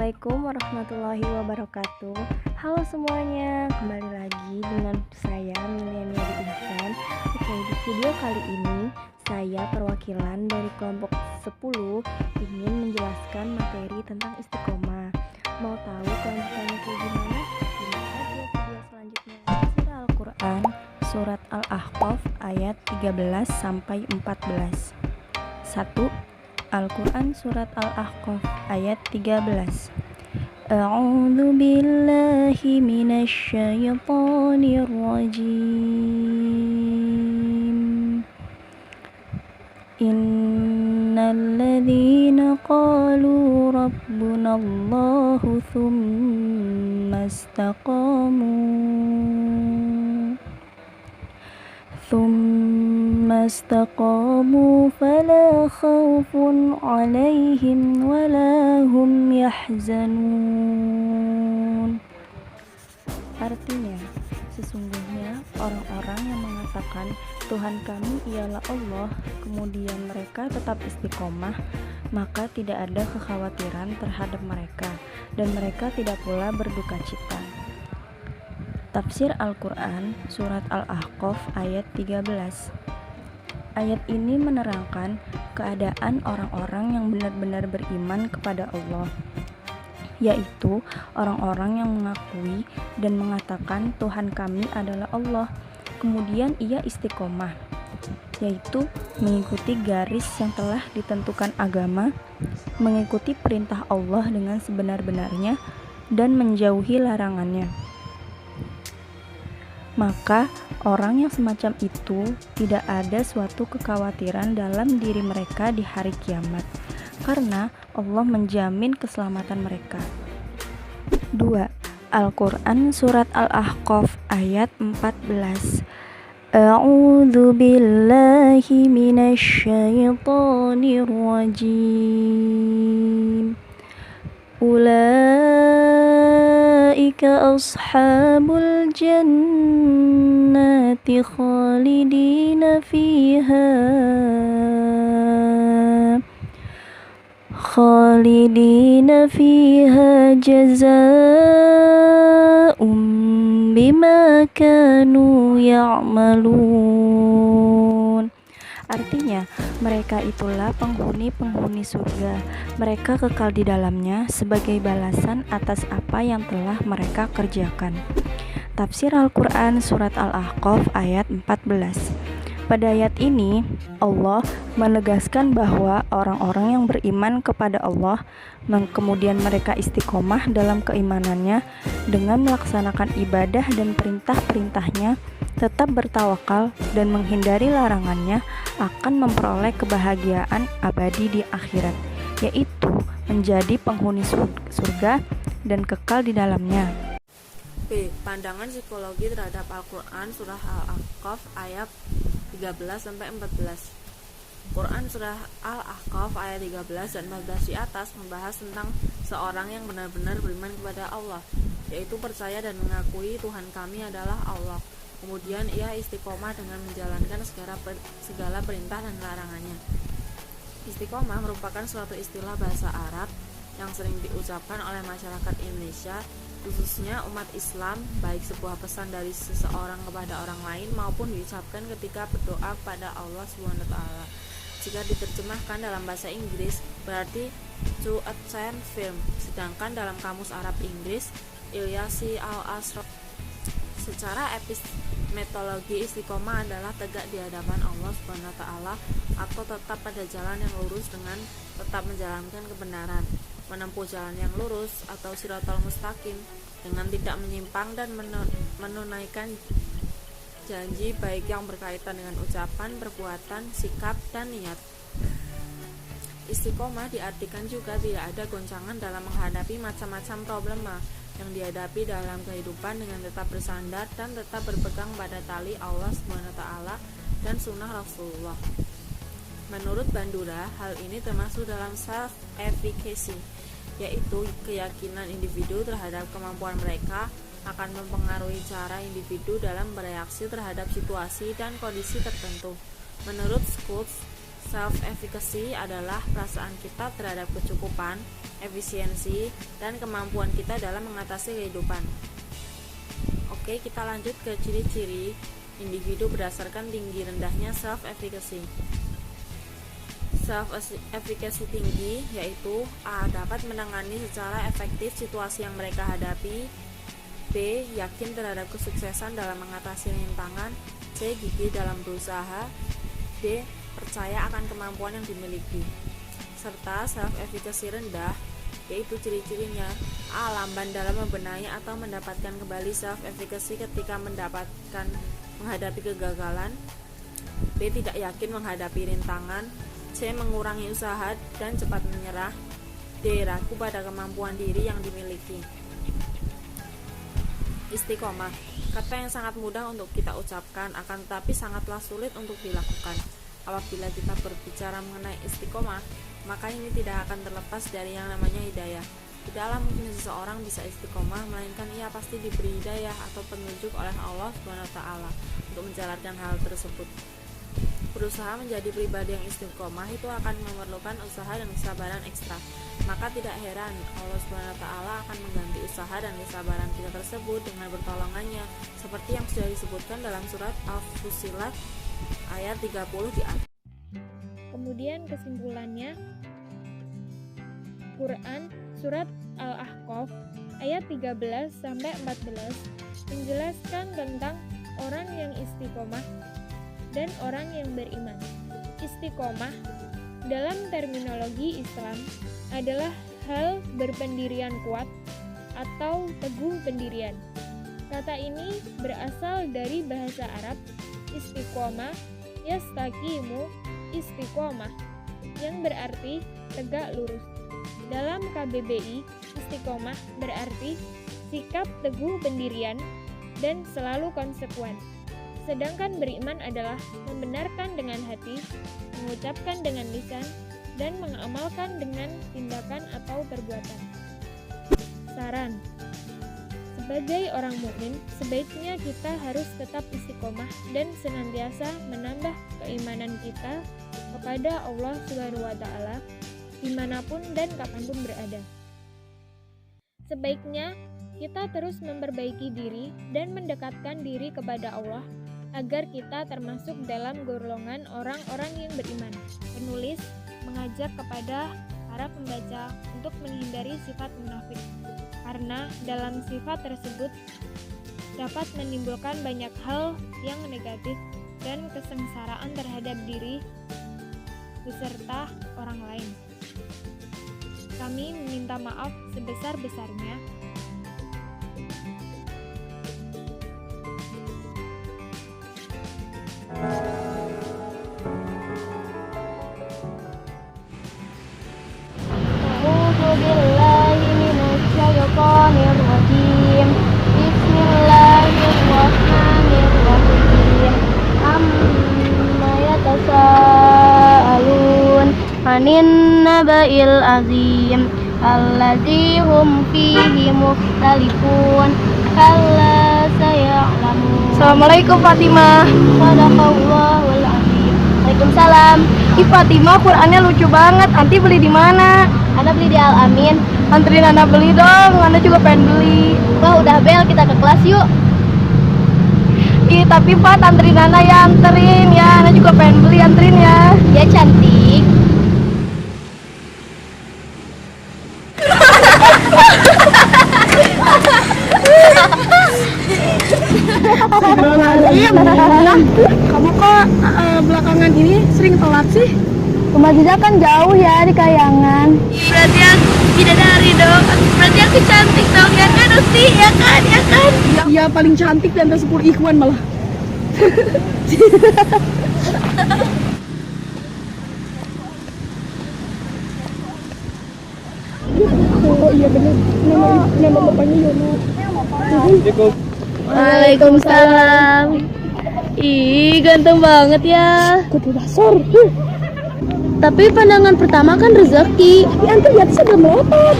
Assalamualaikum warahmatullahi wabarakatuh. Halo semuanya, kembali lagi dengan saya Milenia di Ihsan. Oke, di video kali ini saya perwakilan dari kelompok 10 ingin menjelaskan materi tentang istiqomah. Mau tahu kelanjutannya kayak gimana? Lihat aja video selanjutnya. Tafsir Al-Quran Surat Al-Ahqaf ayat 13 sampai 14. 1. Al-Quran Surat Al-Ahqaf ayat 13. A'udzu billahi minasyaitonir rajim. Innal ladzina qalu rabbunallahu tsumma istaqamu fala khaufun 'alaihim wala hum yahzanun. Artinya, sesungguhnya orang-orang yang mengatakan Tuhan kami ialah Allah, kemudian mereka tetap istiqomah, maka tidak ada kekhawatiran terhadap mereka dan mereka tidak pula berduka cita. Tafsir Al-Quran Surat Al-Ahqaf ayat 13. Ayat ini menerangkan keadaan orang-orang yang benar-benar beriman kepada Allah, yaitu orang-orang yang mengakui dan mengatakan Tuhan kami adalah Allah, kemudian ia istiqomah, yaitu mengikuti garis yang telah ditentukan agama, mengikuti perintah Allah dengan sebenar-benarnya, dan menjauhi larangannya. Maka orang yang semacam itu tidak ada suatu kekhawatiran dalam diri mereka di hari kiamat, karena Allah menjamin keselamatan mereka. 2. Al-Quran Surat Al-Ahqaf ayat 14. A'udzu billahi minasyaitonir rajim. Ulaika ashabul jannati khalidina fiha jazaa'um bima kanu ya'malun. Artinya, mereka itulah penghuni-penghuni surga. Mereka kekal di dalamnya sebagai balasan atas apa yang telah mereka kerjakan. Tafsir Al-Quran Surat Al-Ahqaf ayat 14. Pada ayat ini, Allah menegaskan bahwa orang-orang yang beriman kepada Allah, kemudian mereka istiqomah dalam keimanannya dengan melaksanakan ibadah dan perintah-perintahnya, tetap bertawakal dan menghindari larangannya, akan memperoleh kebahagiaan abadi di akhirat, yaitu menjadi penghuni surga dan kekal di dalamnya. B. Pandangan psikologi terhadap Al-Quran Surah Al-Ahqaf ayat 13-14. Quran Surah Al-Ahqaf ayat 13 dan 14 di atas membahas tentang seorang yang benar-benar beriman kepada Allah, yaitu percaya dan mengakui Tuhan kami adalah Allah. Kemudian ia istiqomah dengan menjalankan segala perintah dan larangannya. Istiqomah merupakan suatu istilah bahasa Arab yang sering diucapkan oleh masyarakat Indonesia, khususnya umat Islam, baik sebuah pesan dari seseorang kepada orang lain maupun diucapkan ketika berdoa kepada Allah SWT. Jika diterjemahkan dalam bahasa Inggris berarti to attend firm, sedangkan dalam kamus Arab Inggris Ilyasi al-Asraf. Secara epistemologi, istiqomah adalah tegak di hadapan Allah SWT atau tetap pada jalan yang lurus dengan tetap menjalankan kebenaran, menempuh jalan yang lurus atau siratal mustaqim dengan tidak menyimpang dan menunaikan janji baik yang berkaitan dengan ucapan, perbuatan, sikap, dan niat. Istiqomah diartikan juga tidak ada goncangan dalam menghadapi macam-macam problema yang dihadapi dalam kehidupan dengan tetap bersandar dan tetap berpegang pada tali Allah SWT dan sunnah Rasulullah. Menurut Bandura, hal ini termasuk dalam self-efficacy, yaitu keyakinan individu terhadap kemampuan mereka akan mempengaruhi cara individu dalam bereaksi terhadap situasi dan kondisi tertentu. Menurut Schultz, Self-efficacy adalah perasaan kita terhadap kecukupan, efisiensi, dan kemampuan kita dalam mengatasi kehidupan. Oke, kita lanjut ke ciri-ciri individu berdasarkan tinggi rendahnya self-efficacy. Self-efficacy tinggi yaitu A. Dapat menangani secara efektif situasi yang mereka hadapi, B. Yakin terhadap kesuksesan dalam mengatasi rintangan, C. Gigih dalam berusaha, D. Percaya akan kemampuan yang dimiliki. Serta self-efficacy rendah yaitu ciri-cirinya A. Lamban dalam membenahi atau mendapatkan kembali self-efficacy ketika menghadapi kegagalan, B. Tidak yakin menghadapi rintangan, C. Mengurangi usaha dan cepat menyerah, D. Ragu pada kemampuan diri yang dimiliki. Istiqomah, kata yang sangat mudah untuk kita ucapkan, akan tetapi sangatlah sulit untuk dilakukan. Apabila kita berbicara mengenai istiqomah, maka ini tidak akan terlepas dari yang namanya hidayah. Tidaklah mungkin seseorang bisa istiqomah, melainkan ia pasti diberi hidayah atau petunjuk oleh Allah SWT untuk menjalankan hal tersebut. Berusaha menjadi pribadi yang istiqomah itu akan memerlukan usaha dan kesabaran ekstra. Maka tidak heran Allah SWT akan mengganti usaha dan kesabaran kita tersebut dengan pertolongannya, seperti yang sudah disebutkan dalam surat Al-Fussilat ayat 30 di atas. Kemudian kesimpulannya, Quran surat Al-Ahqaf ayat 13-14 menjelaskan tentang orang yang istiqomah dan orang yang beriman. Istiqomah dalam terminologi Islam adalah hal berpendirian kuat atau teguh pendirian. Kata ini berasal dari bahasa Arab istiqomah, yastaqimu, istiqomah, yang berarti tegak lurus. Dalam KBBI, istiqomah berarti sikap teguh pendirian dan selalu konsekuen. Sedangkan beriman adalah membenarkan dengan hati, mengucapkan dengan lisan, dan mengamalkan dengan tindakan atau perbuatan. Saran: sebagai orang mukmin, sebaiknya kita harus tetap istiqomah dan senantiasa menambah keimanan kita kepada Allah SWT dimanapun dan kapanpun berada. Sebaiknya kita terus memperbaiki diri dan mendekatkan diri kepada Allah agar kita termasuk dalam golongan orang-orang yang beriman. Penulis mengajak kepada para pembaca untuk menghindari sifat munafik, karena dalam sifat tersebut dapat menimbulkan banyak hal yang negatif dan kesengsaraan terhadap diri beserta orang lain. Kami meminta maaf sebesar-besarnya. A'udzu billahi minasyaitonir rajim. Bismillahirrahmanirrahim. Amma yatasaalun 'anin naba'il azim allazi hum fihi mukhtalifun. Kalla saya'lamun. Assalamualaikum Fatimah. Shadaqallahul azim. Waalaikumsalam. Ih Fatimah, Qurannya lucu banget. Anti beli di mana? Ana beli di Al-Amin. Anterin Ana beli dong. Ana juga pengen beli. Wah, udah bel, kita ke kelas yuk. Ih tapi Fat, anterin Ana ya, anterin ya. Ana juga pengen beli, anterin ya. Ya cantik. Kamu kok belakangan ini sering telat sih? Rumah Ziza kan jauh ya di Kayangan. Berarti aku bidadari dong. Berarti aku cantik dong, ya kan Uti? Ya kan, ya kan? Iya, paling cantik di antara 10 ikhwan malah. Oh iya benar. Nama bapaknya Yono. Waalaikumsalam. Ih, ganteng banget ya. Kudu dasar. Tapi pandangan pertama kan rezeki. Tapi antum di atasnya belum melotot.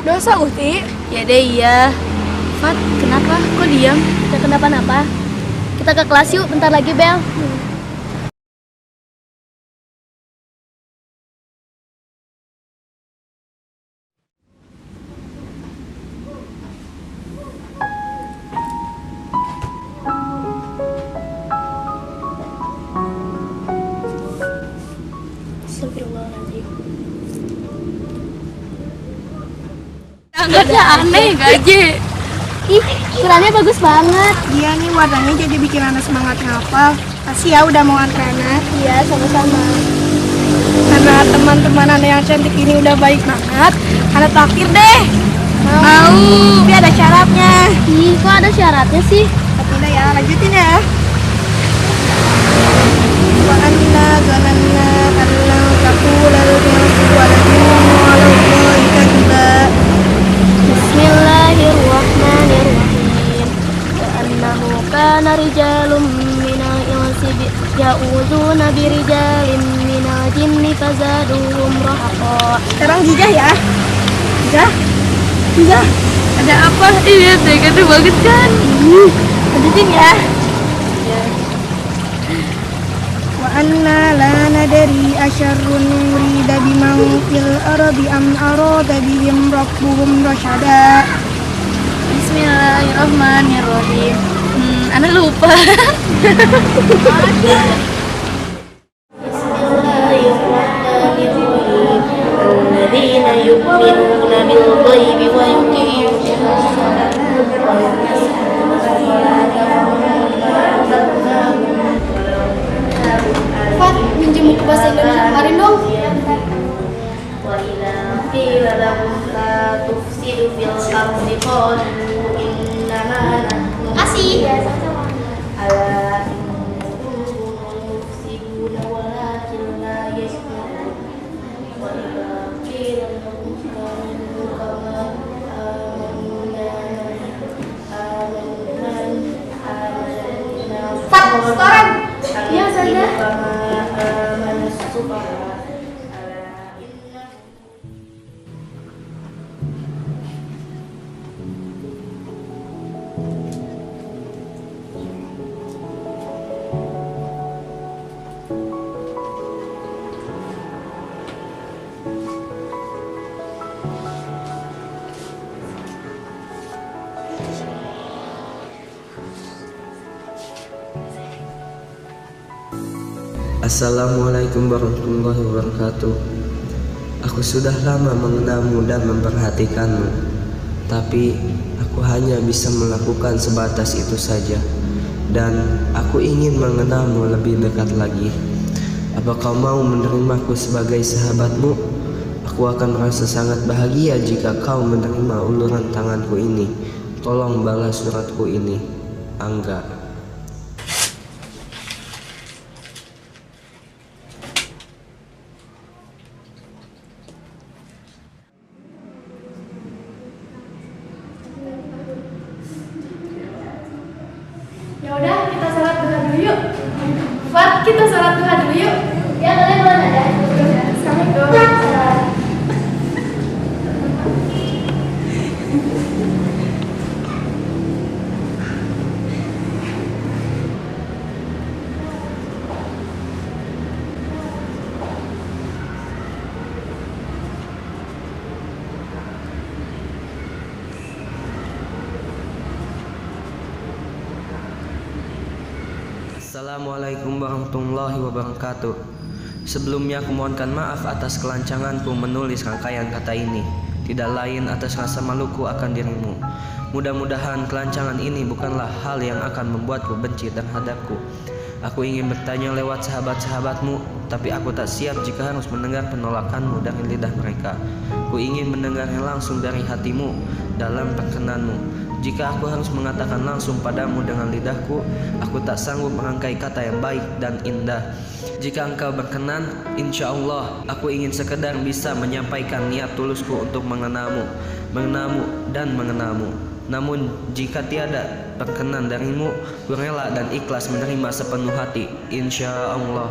Dosa Uti. Ya deh iya. Fat, kenapa? Kok diam? Gak kenapa-napa. Kita ke kelas yuk, bentar lagi bel. Bentuknya aneh, gaje. Ih, Qurannya bagus banget. Iya nih, warnanya jadi bikin Ana semangat ngapal. Kasih ya udah mau antar Ana. Iya, sama-sama. Karena teman-teman Ana yang cantik ini udah baik banget, Ana takdir deh. Mau. Tapi ada syaratnya. Ih, kok ada syaratnya sih? Tapi udah ya, lanjutin ya. Wa anna zananna alla taqulal insu wal jinnu 'ala Allahi kadhiba. Bismillahirrahmanirrahim. Ka'annahu kana rijalun minal insi ya'udzuuna birijalin minal jinni fazaduhum rahaqa. Sekarang Jijah ya. Jijah. Ada apa? Iya, gede banget kan? Lanjutin ya. Wa anna la nadri asyarrun urida biman fil ardi am arada bihim rabbuhum rasyada. Bismillahirrahmanirrahim. Ana lupa. Bismillahirrahmanirrahim. Alladzina yu'minuna bil ghaibi wa yuqimuna as-salata wa yunfiquna Fat, minjem buku bahasa Indonesia kemarin dong. wa idza qila lahum la tufsidu fil ardi qalu innama nahnu Kasih. ala innahum mufsiduna walakin la yashkurun wa idza qila lahum aminu kama amanna Fat, setoran. Iya, Ustazah. Assalamualaikum warahmatullahi wabarakatuh. Aku sudah lama mengenalmu dan memperhatikanmu, tapi aku hanya bisa melakukan sebatas itu saja. Dan aku ingin mengenalmu lebih dekat lagi. Apa kau mau menerimaku sebagai sahabatmu? Aku akan merasa sangat bahagia jika kau menerima uluran tanganku ini. Tolong balas suratku ini. Angga. Ya udah, kita sholat duha dulu yuk. Fat, kita sholat duha dulu yuk. Ya, kalian boleh ada. Assalamualaikum. Assalamualaikum warahmatullahi wabarakatuh. Sebelumnya aku mohonkan maaf atas kelancanganku menulis rangkaian kata ini. Tidak lain atas rasa maluku akan dirimu. Mudah-mudahan kelancangan ini bukanlah hal yang akan membuatku benci terhadapku. Aku ingin bertanya lewat sahabat-sahabatmu, tapi aku tak siap jika harus mendengar penolakanmu dari lidah mereka. Ku ingin mendengarnya langsung dari hatimu dalam perkenanmu. Jika aku harus mengatakan langsung padamu dengan lidahku, aku tak sanggup merangkai kata yang baik dan indah. Jika engkau berkenan, insya Allah aku ingin sekedar bisa menyampaikan niat tulusku untuk mengenalmu dan mengenalmu. Namun jika tiada berkenan darimu, ku rela dan ikhlas menerima sepenuh hati, insya Allah.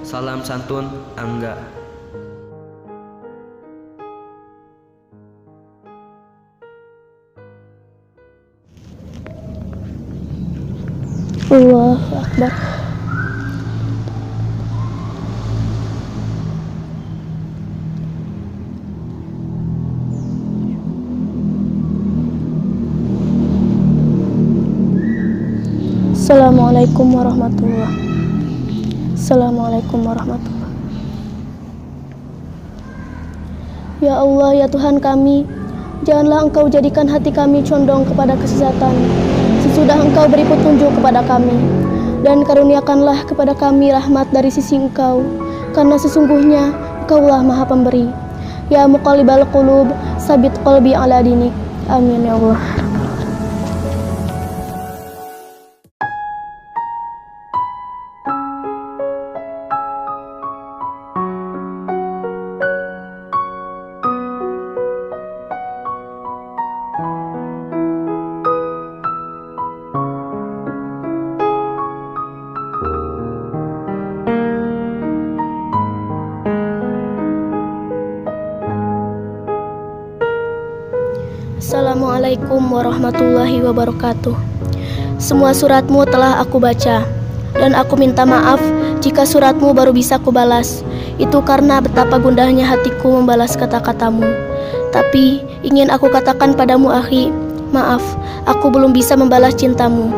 Salam santun, Angga. Allahu Akbar. Assalamualaikum warahmatullahi. Assalamualaikum warahmatullahi. Ya Allah, ya Tuhan kami, Janganlah Engkau jadikan hati kami condong kepada kesesatan sesudah Engkau beri petunjuk kepada kami. Dan karuniakanlah kepada kami rahmat dari sisi Engkau, karena sesungguhnya Engkaulah Maha Pemberi. Ya muqallibal qulub, sabit qalbi ala dinik. Amin ya Allah. Assalamualaikum warahmatullahi wabarakatuh. Semua suratmu telah aku baca, dan aku minta maaf jika suratmu baru bisa kubalas. Itu karena betapa gundahnya hatiku membalas kata-katamu. Tapi ingin aku katakan padamu akhi, maaf, aku belum bisa membalas cintamu.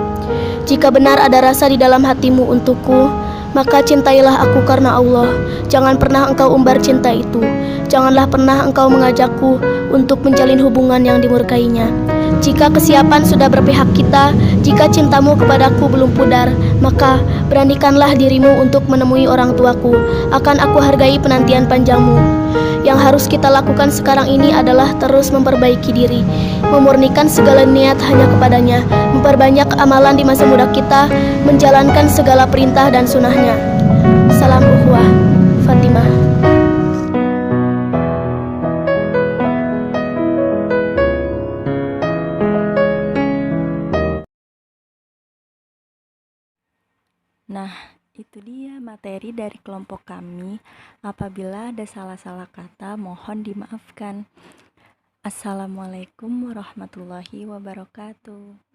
Jika benar ada rasa di dalam hatimu untukku, maka cintailah aku karena Allah. Jangan pernah engkau umbar cinta itu. Janganlah pernah engkau mengajakku untuk menjalin hubungan yang dimurkainya. Jika kesiapan sudah berpihak kita, jika cintamu kepadaku belum pudar, maka beranikanlah dirimu untuk menemui orang tuaku. Akan aku hargai penantian panjangmu. Yang harus kita lakukan sekarang ini adalah terus memperbaiki diri, memurnikan segala niat hanya kepadanya, memperbanyak amalan di masa muda kita, menjalankan segala perintah dan sunnahnya. Salam ukhuwah, Fatimah. Nah, itu dia materi dari kelompok kami. Apabila ada salah-salah kata, mohon dimaafkan. Assalamualaikum warahmatullahi wabarakatuh.